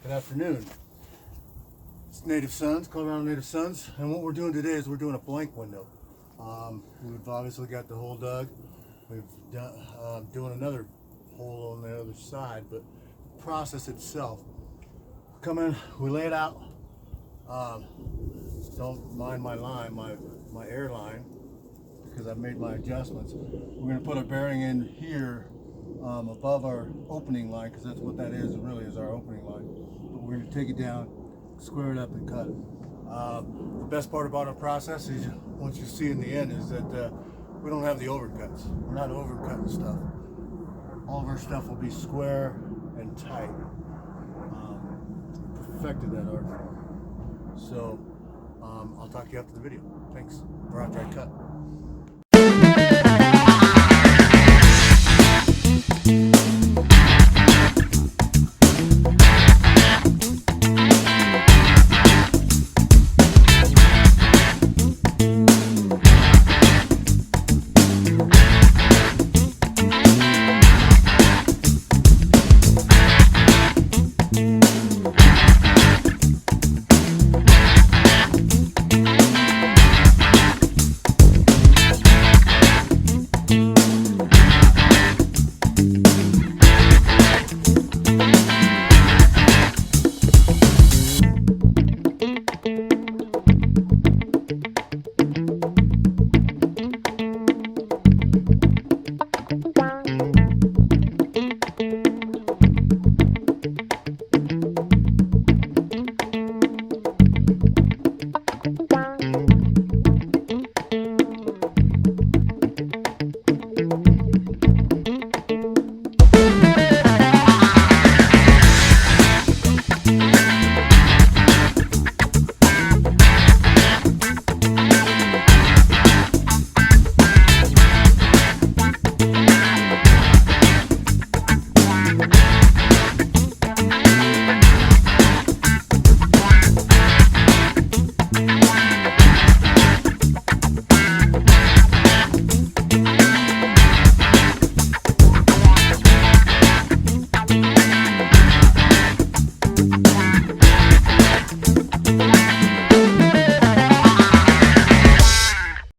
Good afternoon. It's Native Sons, Colorado Native Sons, and what we're doing today is we're doing a blank window. We've obviously got the hole dug. We've done doing another hole on the other side, but the process itself. Come in, we lay it out. Don't mind my line, my air line, because I've made my adjustments. We're going to put a bearing in here above our opening line, because that's what that is. It really is our opening line. But we're going to take it down, square it up, and cut it. The best part about our process is, once you see in the end, is that we don't have the overcuts. We're not overcutting stuff. All of our stuff will be square and tight. Perfected that art form. So I'll talk to you after the video. Thanks. Or after I cut.